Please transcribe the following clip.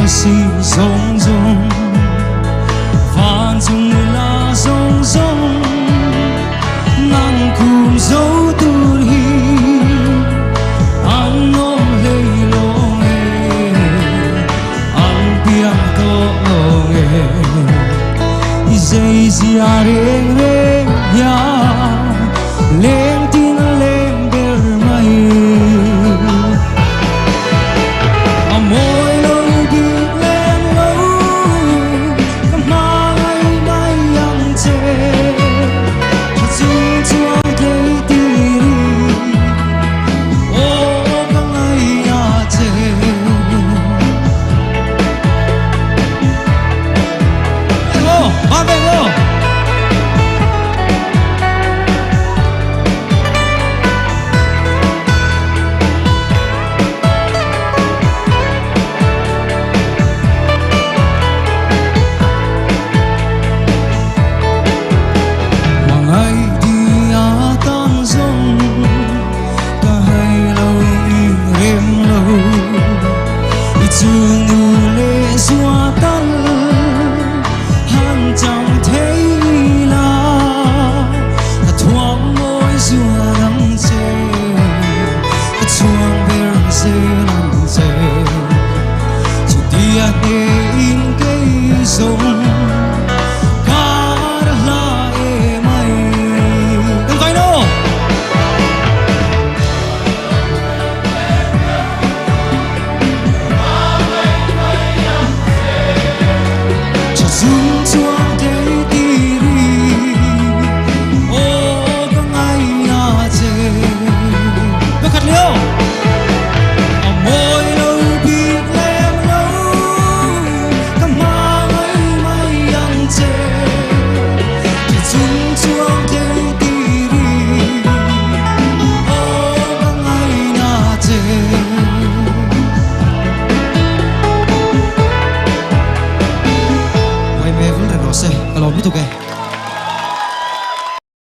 si rong rong vàng trong người là rong rong nắng cùng dấu tu hi anh ôm lấy lo nghe anh biang to lo nghe dây dìa reng reng ya lên tin lên bờ mây môi lối đi lên lâu cầm mang anh bay yang che cho dung chuông thấy tì ô căng ai ya che ô ba về ô trường nụ lệ xóa tan hắn chẳng thấy là thoáng môi xua nắng chê chuông về răng xê nắng chê chỉ tia để in cây sông cá đã là êm mây đừng phải đâu dung chuông thấy tì ô căng ai ya che bước khát liêu môi lâu biết lem lâu cầm mang ấy mây yang che dung chuông thấy tì ô căng ai ya che no sé, kalau gitu kayak